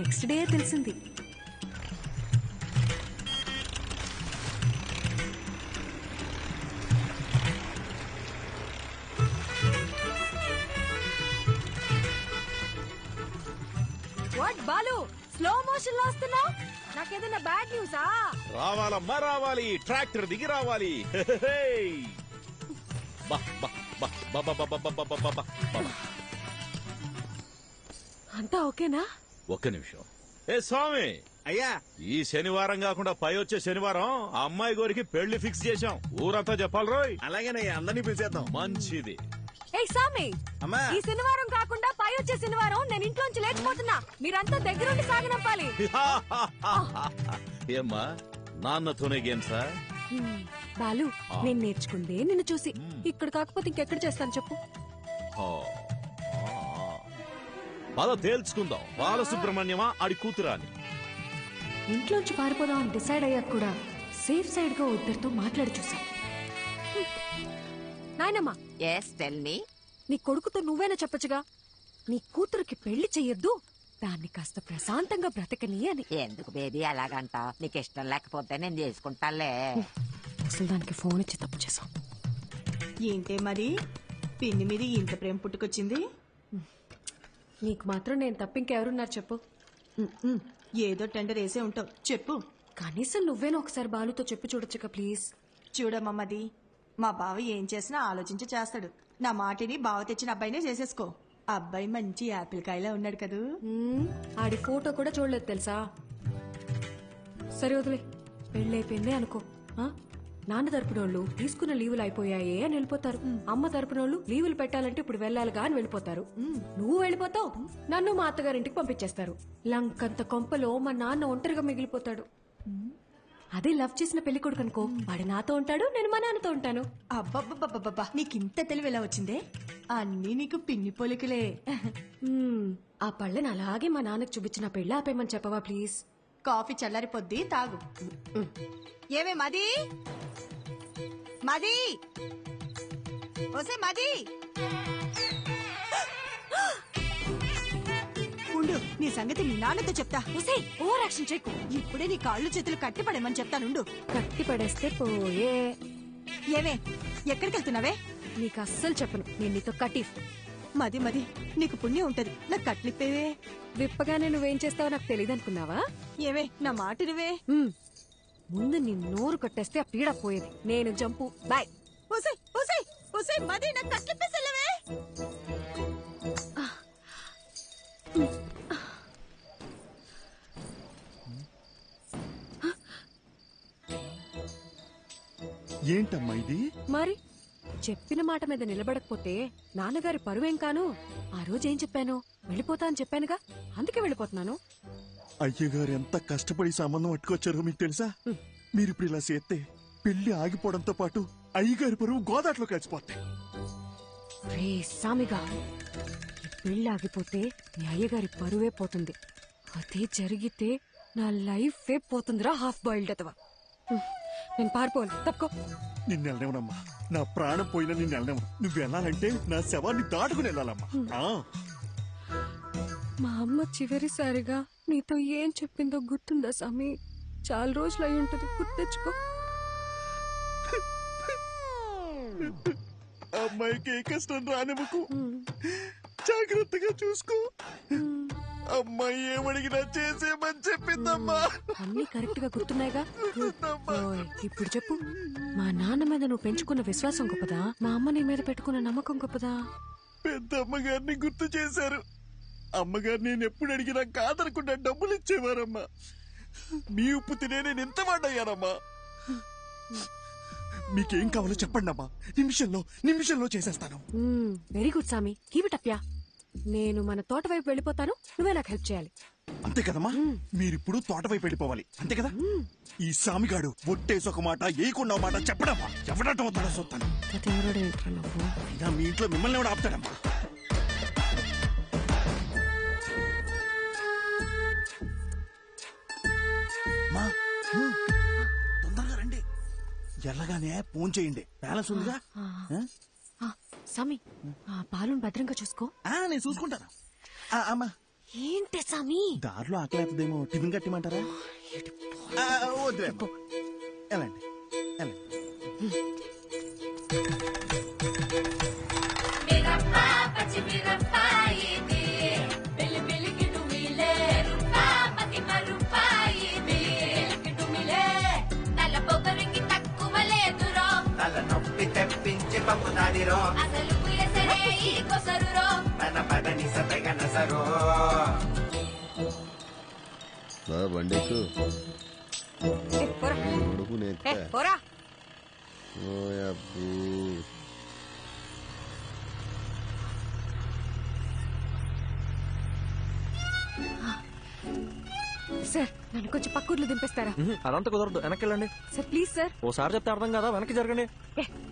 Next day తెలిసింది. What Balu, slow motion లో వస్తున్నావు? నాకేదైనా బ్యాడ్ న్యూసా? రావాలమ్మా రావాలి, ట్రాక్టర్ దిగి రావాలి. అంతా ఓకేనా? ఒక్క నిమిషం. ఏ స్వామి, అయ్యా, ఈ శనివారం కాకుండా పై వచ్చే శనివారం ఆ అమ్మాయి గోరికి పెళ్లి ఫిక్స్ చేశాం. ఊరంతా చెప్పాలి రోయ్. అలాగేనయ్యా, అందరినీ పిలిచేద్దాం. మంచిది. ఏ సామి, అమ్మా, ఈ శనివారం కాకుండా పై వచ్చే శనివారం నేను ఇంట్లోంచి లేకపోతున్నా. మీరంతా దగ్గరుండి సాగనంపాలి. ఏమ్మా, నాన్నతోనే గేమ్సా? బాలు, నేను నేర్చుకుందే నిన్ను చూసి. ఇక్కడ కాకపోతే ఇంకెక్కడ చేస్తాను చెప్పు? పద తేల్చుకుందాం. బాలసుబ్రహ్మణ్యమా ఆడి కూతురా అని. ఇంట్లోంచి పారిపోదాం అని డిసైడ్ అయ్యాక కూడా సేఫ్ సైడ్ గా ఇద్దరితో మాట్లాడి చూసాం. నాయనమ్మా, ఎస్ టెల్ మీ. నీ కొడుకుతో నువ్వేనా చెప్పచ్చుగా, నీ కూతురికి పెళ్లి చెయ్యొద్దు, దాన్ని కాస్త ప్రశాంతంగా బ్రతకని అని. ఎందుకు బేబీ అలాగంటావు? నీకు ఇష్టం లేకపోతే నేను చేసుకుంటాలే. అసలు దానికి ఫోన్ ఇచ్చి తప్పు చేసాం. ఏంటే మరి పిన్ని మీద ఇంత ప్రేమ పుట్టుకొచ్చింది? నీకు మాత్రం నేను తప్ప ఇంకెవరున్నారు చెప్పు? ఏదో టెండర్ వేసే ఉంటావు, చెప్పు. కనీసం నువ్వేనా ఒకసారి బాలుతో చెప్పి చూడొచ్చుగా ప్లీజ్. చూడమ్మది, మా బావ ఏం చేసినా ఆలోచించి చేస్తాడు. నా మాటిని బావ తెచ్చిన అబ్బాయినే చేసేసుకో. అబ్బాయి మంచి యాపిల్ కాయలా ఉన్నాడు కదూ. ఆడి ఫోటో కూడా చూడలేదు తెలుసా. సరే వదిలే, పెళ్ళైపోయింది అనుకో. నాన్న తరపునోళ్ళు తీసుకున్న లీవులు అయిపోయాయే అని వెళ్ళిపోతారు. అమ్మ తరపునోళ్ళు లీవులు పెట్టాలంటే ఇప్పుడు వెళ్ళాలిగా అని వెళ్ళిపోతారు. నువ్వు వెళ్ళిపోతావు, నన్ను మా అత్తగారింటికి పంపించేస్తారు. లంకంత కొంపలో మా నాన్న ఒంటరిగా మిగిలిపోతాడు. అదే లవ్ చేసిన పెళ్లి కొడుకు అనుకో, వాడు నాతో ఉంటాడు, నేను మా నాన్నతో ఉంటాను. అబ్బబ్బబ్బబ్బబ్బా, నీకింత తెలివి ఎలా వచ్చిందే? అన్నీ నీకు పిన్ని పోలికలే. ఆ పళ్ళని అలాగే మా నాన్నకు చూపించిన పెళ్ళి ఆపేయమని చెప్పవా ప్లీజ్? కాఫీ చల్లారి పొద్ది తాగు. ఏమే మది, మది, ఓసే మది, ఉండు, నీ సంగతి మీ నాన్నతో చెప్తా. ఒసేయ్, ఓవర్ యాక్షన్ చేయకు. ఇప్పుడే నీ కాళ్ళు చేతులు కట్టిపడేమని చెప్తానుండు. కట్టి పడేస్తే పోయే. ఏమే, ఎక్కడికి వెళ్తున్నావే? నీకు అస్సలు చెప్పను, నేను నీతో కటీఫ్. మది మది, నీకు పుణ్యం ఉంటది, నాకు కట్లిప్పేవే. విప్పగానే నువ్వేం చేస్తావో నాకు తెలియదు అనుకున్నావా? ఏవే, నా మాట నువ్వే. ముందు నీ నోరు కట్టేస్తే ఆ పీడ పోయేది. నేను జంపు, బాయ్. ఓసే ఓసే ఓసే మది, నాకు కట్లిప్పేసలేవే. ఏంటమ్మా ఇది? మరి చెప్పిన మాట మీద నిలబడకపోతే నాన్నగారి పరువేం కాను. ఆ రోజు ఏం చెప్పాను? వెళ్ళిపోతా అని చెప్పానుగా, అందుకే వెళ్ళిపోతున్నాను. అయ్యగారు ఎంత కష్టపడి సంబంధం పట్టుకొచ్చారో మీకు తెలుసా? మీరిప్పుడు ఇలా చేస్తే పెళ్లి ఆగిపోవడంతో పాటు అయ్యగారి పరువు గోదాట్లో కలిసిపోతాయి. రే సామిగా, ఈ పెళ్లి ఆగిపోతే నీ అయ్యగారి పరువే పోతుంది. అదే జరిగితే నా లైఫ్ పోతుందిరా, హాఫ్ బాయిల్డ్ అతవా. నేను పారిపోవాలి, తప్పుకో. నిన్ను వెళ్ళనివ్వనమ్మా, నా ప్రాణం పోయినా నిన్ను వెళ్ళనివ్వను. నువ్వు వెళ్ళాలంటే నా శవాన్ని దాటుకుని వెళ్ళాలమ్మా. మా అమ్మ చివరిసారిగా నీతో ఏం చెప్పిందో గుర్తుందా సామి? చాలా రోజులు అయి ఉంటది, గుర్తెచ్చుకో. అమ్మాయికి ఏ కష్టం రానివ్వకు, జాగ్రత్తగా చూసుకో. అమ్మాయి ఏమడిగినా చేసేమని చెప్పిందమ్మా. అన్ని కరెక్ట్ గా గుర్తున్నాయిగా? ఓయ్, ఇప్పుడు చెప్పు, మా నాన్న మీద నువ్వు పెంచుకున్న విశ్వాసం గొప్పదా, మా అమ్మ నీ మీద పెట్టుకున్న నమ్మకం గొప్పదా? పెద్ద అమ్మగారిని గుర్తు చేశారు. అమ్మగారు నేను ఎప్పుడు అడిగినా కాదనకుండా డబ్బులు ఇచ్చేవారమ్మా. మీ ఉప్పు తినే నేను ఎంత వాడయ్యానమ్మా. మీకేం కావాలో చెప్పండి అమ్మా, నిమిషంలో చేసేస్తాను. వెరీ గుడ్ సామి, కీప్ ఇట్ అప్ యా. నేను మన తోట వైపు వెళ్ళిపోతాను, నువ్వే నాకు హెల్ప్ చేయాలి. అంతే కదమ్మా? మీరిప్పుడు తోట వైపు వెళ్ళిపోవాలి, అంతే కదా? ఈ సామిగాడు ఒట్టేసి ఒక మాట ఏయకుండా మాట చెప్పడమ్మా. ఎవడటం అవుతాడో చూస్తాను. అయినా మీ ఇంట్లో మిమ్మల్ని ఎవడు ఆపుతాడమ్మా? తొందరగా రండి, ఎల్లగానే ఫోన్ చేయండి, బ్యాలెన్స్ ఉందిగా. సామి, పాలను భద్రంగా చూసుకో. నేను చూసుకుంటాను. అమ్మా, ఏంటి సామి? దారిలో ఆకలేస్తుందేమో, టిఫిన్ కట్టిమంటారా? వద్దులే ఎలాండి నొప్పి తెప్పించి పంపుతాడిరో తన పదని సతగనసరో బండికు పోరా. సార్ నన్ను కొంచెం పక్కూర్లు దింపేస్తారా? అదంతా కుదరదు, వెనక్కి వెళ్ళండి. Sir please sir. ఓసారి చెప్తే అర్థం కదా, వెనక్కి జరగండి.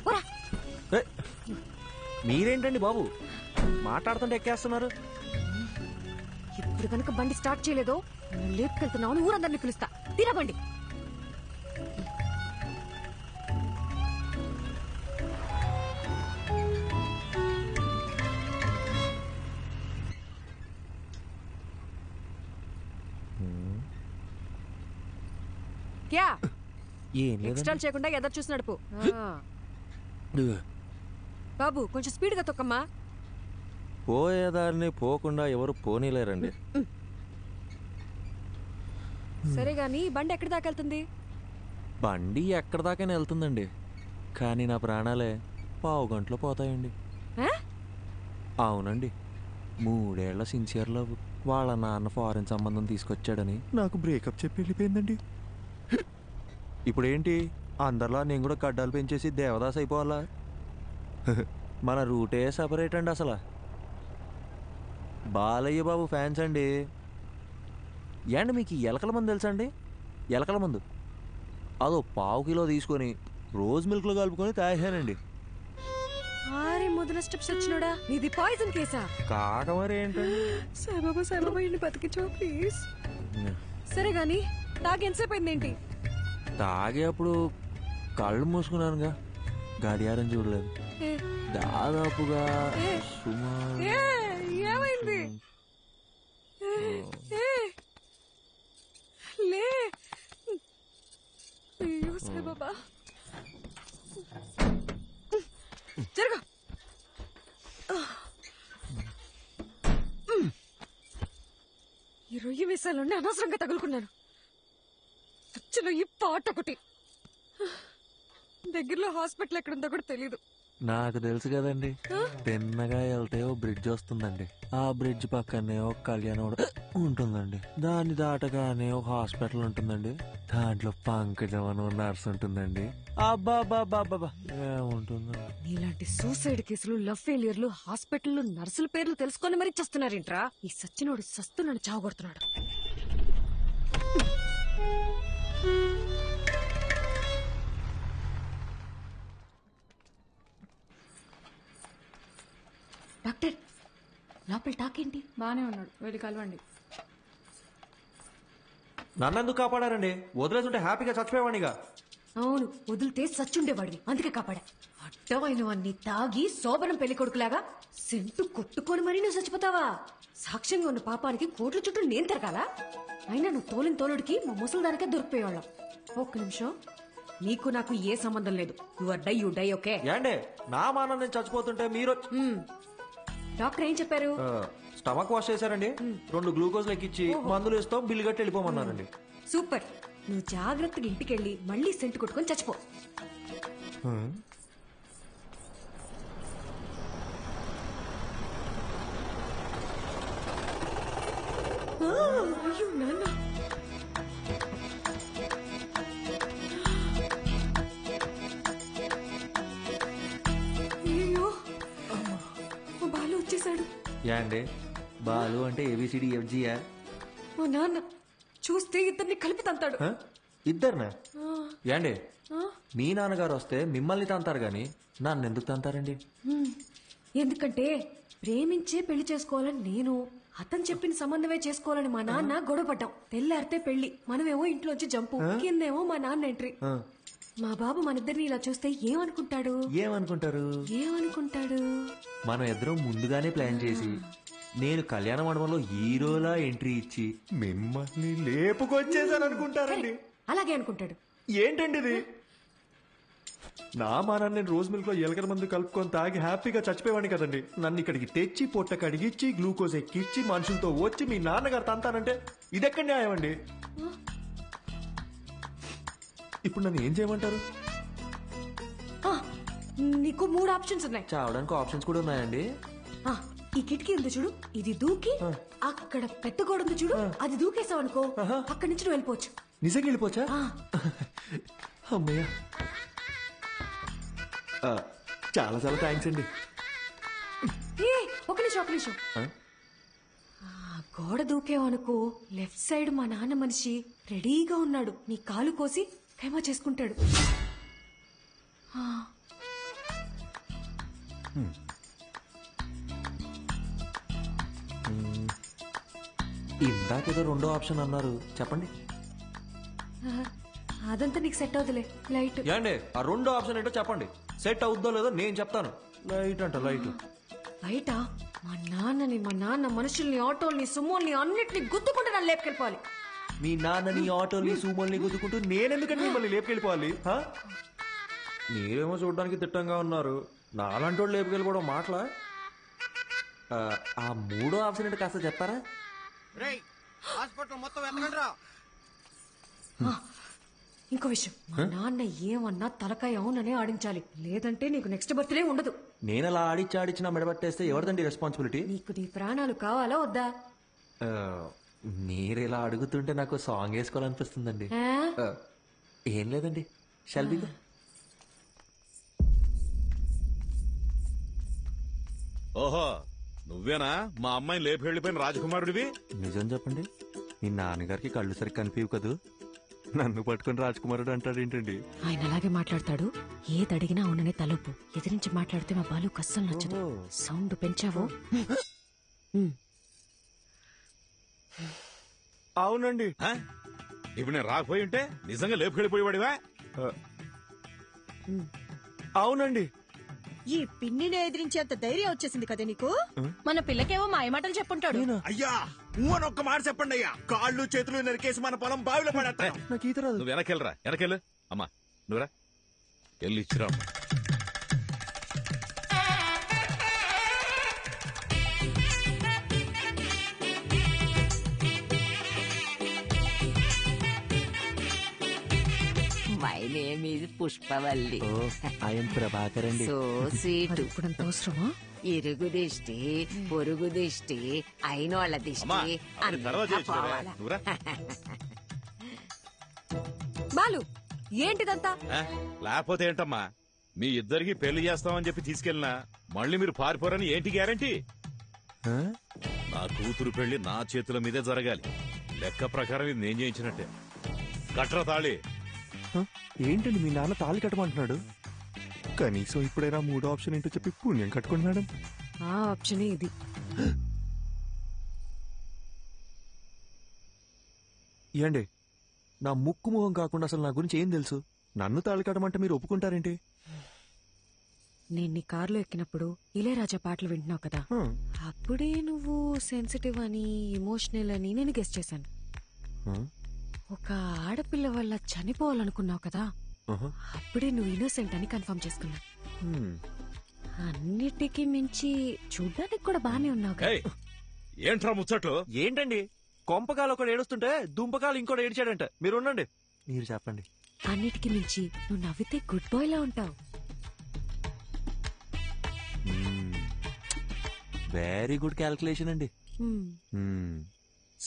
పోరా. మీరేంటండి బాబు మాట్లాడుతుంటే ఎక్కేస్తున్నారు? ఇప్పుడు కనుక బండి స్టార్ట్ చేయలేదో లేపుకెళ్తున్నావు, ఊరందరినీ పిలుస్తా. తినబండి. క్యా ఎక్స్ట్రా చేయకుండా ఎదరు చూసి నడుపు. బాబు కొంచెం స్పీడ్ గా తొక్కమ్మా. పోయేదారిని పోకుండా ఎవరు పోనీలేరండి. సరే గాని బండి ఎక్కడి దాకా వెళ్తుంది? బండి ఎక్కడి దాకానే వెళ్తుందండి, కానీ నా ప్రాణాలే 1/2 గంటలో పోతాయండి. అవునండి, 3 ఏళ్ల సిన్సియర్ లవ్ వాళ్ళ నాన్న ఫారెన్ సంబంధం తీసుకొచ్చాడని నాకు బ్రేకప్ చెప్పి వెళ్ళిపోయిందండి. ఇప్పుడేంటి అందరిలా నేను కూడా గడ్డాలు పెంచేసి దేవదాస్ అయిపోవాలా? మన రూటే సపరేట్ అండి. అసలు బాలయ్య బాబు ఫ్యాన్స్ అండి. ఏండి మీకు ఎలకల మందు తెలుసా అండి? ఎలకల మందు అదో 1/2 కిలో తీసుకొని రోజ్ మిల్క్లో కలుపుకొని తాగానండి. మొదల స్టెప్స్ వచ్చినోడా, ఇది పాయిజన్ కేసా? కాక మరి ఏంటండి? సాయిబాబా సాయిబాబా ఇన్ని బతికించో ప్లీజ్. సరే గాని తాగి ఎంతసేపు అయిందేంటి? తాగేప్పుడు కళ్ళు మూసుకున్నానుగా, గడియారం చూడలేదు. దాదాపుగా సుమారు. ఏమైంది? లే. అయ్యో సాయిబాబా, జరగ. ఈ రొయ్యి వేసాలండి అనవసరంగా తగులుకున్నాను. అచ్చలో ఈ పాట ఒకటి. దగ్గరలో హాస్పిటల్ ఎక్కడుందో కూడా తెలీదు. నాకు తెలుసు కదండి, తిన్నగా వెళ్తే ఓ బ్రిడ్జ్ వస్తుందండి. ఆ బ్రిడ్జ్ పక్కనే ఒక కళ్యాణం ఉంటుందండి. దాన్ని దాటగానే ఒక హాస్పిటల్ ఉంటుందండి. దాంట్లో పంకజం అని నర్స్ ఉంటుందండి. అబ్బాబాబాబా ఏముంటుందో. నీలాంటి సూసైడ్ కేసులు, లవ్ ఫెయిలియర్లు, హాస్పిటల్ నర్సుల పేర్లు తెలుసుకొని మరీ చస్తున్నారేంట్రా? ఈ సచ్చినోడు సస్తున్నాడు, చావగొడుతున్నాడు. డాక్టర్ లోపల టాకేంటి? బానే ఉన్నాడు, వెళ్ళి కలవండి. నన్నెందుకు కాపాడారండి? వదిలేస్తుంటే హ్యాపీగా చచ్చిపోయేవాడిగా. అవును, వదిలితే సచ్చుండేవాడివి, అందుకే కాపాడా. అడ్డమైనవన్నీ తాగి శోభనం పెళ్లి కొడుకులాగా సెంటు కొట్టుకొని మరీ నువ్వు చచ్చిపోతావా? సాక్ష్యంగా ఉన్న పాపానికి కోట్ల చుట్టూ నేను తిరగాల? అయినా నువ్వు తోలిన తోలుడికి మా ముసలిదానికే దొరికిపోయేవాళ్ళం. ఒక్క నిమిషం, నీకు నాకు ఏ సంబంధం లేదు. You die okay? ఏండే నా మానం నేను చచ్చిపోతుంటే మీరు? డాక్టర్ ఏం చెప్పారు? స్టమక్ వాష్ చేశారండి, 2 గ్లూకోజ్ లెక్కిచ్చి మందులు ఇస్తాం, బిల్లు కట్టి వెళ్ళిపోమన్నారండి. సూపర్. నువ్వు జాగ్రత్తగా ఇంటికెళ్ళి మళ్ళీ సెంటు కొట్టుకొని చచ్చిపో. అయ్యో నాన్న, అయ్యో బాలు వచ్చేసాడు. ఏండి బాలు అంటే ఏబిసిడి ఎఫ్జియా? ఓ నాన్న చూస్తే ఇద్దరిని కలిపి తంతాడు. ఇద్దరినా? ఏండి మీ నాన్నగారు వస్తే మిమ్మల్ని తంతారు గాని నన్ను ఎందుకు తంతారండి? ఎందుకంటే ప్రేమించే పెళ్లి చేసుకోవాలని నేను, అతను చెప్పిన సంబంధమే చేసుకోవాలని మా నాన్న గొడవపడ్డాం. తెల్లారితే పెళ్లి, మనమేమో ఇంట్లోంచి జంపు, కిందేమో మా నాన్న ఎంట్రీ. మా బాబు మనిద్దరిని ఇలా చూస్తే ఏమనుకుంటాడు? ఏమనుకుంటారు? ఏమనుకుంటాడు? మనం ఇద్దరం ముందుగానే ప్లాన్ చేసి నేను కళ్యాణ మండపంలో హీరోలా ఎంట్రీ ఇచ్చి మిమ్మల్ని లేపుకొచ్చేసాను అనుకుంటారండి. అలాగే అనుకుంటాడు. ఏంటండి ఇది? నా మానాన్ని నేను రోజు మిల్క్ లో ఎలకల మందు కలుపుకొని తాగి హ్యాపీగా చచ్చిపోయేవాడిని కదండి. నన్ను ఇక్కడికి తెచ్చి పొట్ట కడిగిచ్చి గ్లూకోజ్ ఎక్కిచ్చి మనుషులతో వచ్చి మీ నాన్నగారు తంతానంటే ఇదెక్కడ న్యాయం అండి? ఇప్పుడు నన్ను ఏం చేయమంటారు? ఆ, నీకు 3 ఆప్షన్స్ ఉన్నాయి. చావడానికి ఆప్షన్స్ కూడా ఉన్నాయండి. ఆ, ఈ కిటికీ ఉంది చూడు, ఇది దూకి అక్కడ పెద్ద గోడ ఉంది చూడు, అది దూకేసావు అనుకో, అక్కడి నుంచి నువ్వు వెళ్ళిపోవచ్చు. నిజంగా వెళ్ళిపోవచ్చా? అమ్మయ్య, చాలా చాలా థ్యాంక్స్ అండి. ఏ, ఒక నిమిషం. గోడ దూకేవు అనుకో, లెఫ్ట్ సైడ్ మా నాన్న మనిషి రెడీగా ఉన్నాడు, నీ కాలు కోసి ఖైమా చేసుకుంటాడు. ఇందాకేదో 2వ ఆప్షన్ అన్నారు, చెప్పండి. అదంతా నీకు సెట్ అవుతులే. లైట్ ఏండి ఆ 2వ ఆప్షన్ ఏంటో చెప్పండి. సెట్ అవుద్దో లేదో నేను చెప్తాను. లైట్ అంట, లైట్. బయట మా నాన్న మనుషుల్ని, ఆటోల్ని, సుమోల్ని అన్నిటిని గుద్దుకుంటే నన్ను లేపుకెళ్ళిపోవాలి. మీ నాన్నని, ఆటోల్ని, సూమోల్ని గుద్దుకుంటూ నేనెందుకని మిమ్మల్ని లేపుకెళ్ళిపోవాలి? మీరేమో చూడడానికి తిట్టంగా ఉన్నారు, నాలాంటి వాళ్ళు లేపుకెళ్ళిపోవడం మాటలా? ఆ 3వ ఆప్షన్ ఏంటో కాస్త చెప్తారా? హాస్పిటల్ మొత్తం ఎత్తకండిరా. ఇంకో విషయం, మా నాన్న ఏమన్నా తలకాయ అవుననే ఆడించాలి, లేదంటే నీకు నెక్స్ట్ బర్త్డే ఉండదు. నేను అలా ఆడిచ్చి నా మెడబట్టేస్తే ఎవరిదండి రెస్పాన్సిబిలిటీ? నీకు నీ ప్రాణాలు కావాలా వద్దా? మీరు ఇలా అడుగుతుంటే నాకు సాంగ్ వేసుకోవాలనిపిస్తుందండి. ఆ? ఏం లేదండి, షల్బిగా. ఓహో, నువ్వేనా మా అమ్మాయిని లేపి వెళ్ళిపోయిన రాజకుమారుడివి? నిజం చెప్పండి, మీ నాన్నగారికి కళ్ళు సరిగ్గా కనిపించవు కదూ, నన్ను పట్టుకుని రాజకుమారుడు అంటాడేంటండి? ఆయన అలాగే మాట్లాడతాడు. ఏది అడిగినా అవుననే తలుపు. ఎదిరించి మాట్లాడితే మా బాలు కస్సలు నచ్చదు. సౌండ్ పెంచావు. అవునండి. ఇప్పుడు నేను రాకపోయి ఉంటే నిజంగా లేపు వెళ్ళిపోయేవాడివా? అవునండి. ఈ పిన్నిని ఎదిరించేంత ధైర్యం వచ్చేసింది కదా నీకు. మన పిల్లకేవో మాయమాటలు చెప్పుంటాడు. అయ్యా అని ఒక్క మాట చెప్పండి అయ్యా, కాళ్ళు చేతులు నరికేసి మన పొలం బావిలో పడేస్తాను. నాకు ఈత రాదు. నువ్వు వెనకెళ్ళరా, వెనకెళ్ళు. అమ్మా నువ్వురా, వెళ్ళి ఇచ్చిరా. My name is Pushpavalli. I'm Prabhakar అండి. So sweet. ఇప్పుడంత అవసరమా? ఇరుగు దిష్టి, పొరుగు దిష్టి, అయినోళ్ళ అమ్మా దిష్టి అవన్నీ తర్వాత అంతా చేయొచ్చురా. పోవాలా. నువ్వురా. బాలు ఏంటిదంతా? లేకపోతే ఏంటమ్మా, మీ ఇద్దరికి పెళ్లి చేస్తామని చెప్పి తీసుకెళ్ళినా మళ్ళీ మీరు పారిపోరని ఏంటి గ్యారంటీ? నా కూతురు పెళ్లి నా చేతుల మీదే జరగాలి. లెక్క ప్రకారం ఇది నేను చేయించినట్టే. కట్రా తాళి. ఏంటండి మీ నాన్న తాళి కట్టమంటున్నాడు? కనీసం ఇప్పుడైనా 3వ ఆప్షన్ ఏంటో చెప్పి పుణ్యం కట్టుకోండి మేడం. ఆ ఆప్షనే ఇది. ఏండి నా ముక్కు మొహం కాకుండా అసలు నా గురించి ఏం తెలుసు? నన్ను తాళి కట్టమంటే మీరు ఒప్పుకుంటారేంటి? నేను నీ కారులో ఎక్కినప్పుడు ఇళయరాజా పాటలు వింటున్నావు కదా, అప్పుడే నువ్వు సెన్సిటివ్ అని, ఎమోషనల్ అని నేను గెస్ చేశాను. ఒక ఆడపిల్ల వల్ల చనిపోవాలనుకున్నావు కదా, అప్పుడే నువ్వు ఇన్నోసెంట్ అని కన్ఫర్మ్ చేసుకున్నా. అన్నిటికీ మించి చూడ్డానికి కూడా బానే ఉన్నావు కదా. ఏయ్, ఏంట్రా ముచ్చట్లు? ఏంటండి కొంపకాలు ఒకడు ఏడుస్తుంటే దుంపకాలు ఇంకోటి ఏడిచాడంట. మీరు ఉండండి, మీరు చెప్పండి. అన్నిటికీ మించి నువ్వు నవ్వితే గుడ్ బాయ్ లా ఉంటావు. వెరీ గుడ్ క్యాల్కులేషన్ అండి.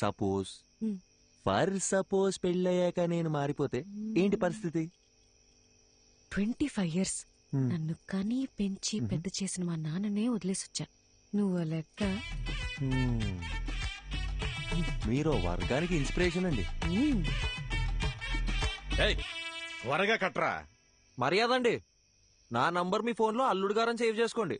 సపోజ్ సపోజ్ పెళ్ళయ్యాక నేను మారిపోతే ఏంటి పరిస్థితి? 25 years నన్ను కనీ పెంచి పెద్ద చేసిన మా నాన్ననే వదిలేసొచ్చా. నువ్వు లెక్క. మీరు వర్గానికి ఇన్స్పిరేషన్ అండి. ఏయ్, త్వరగా కట్రా. మర్యాద అండి, నా నంబర్ మీ ఫోన్ లో అల్లుడు గారని సేవ్ చేసుకోండి.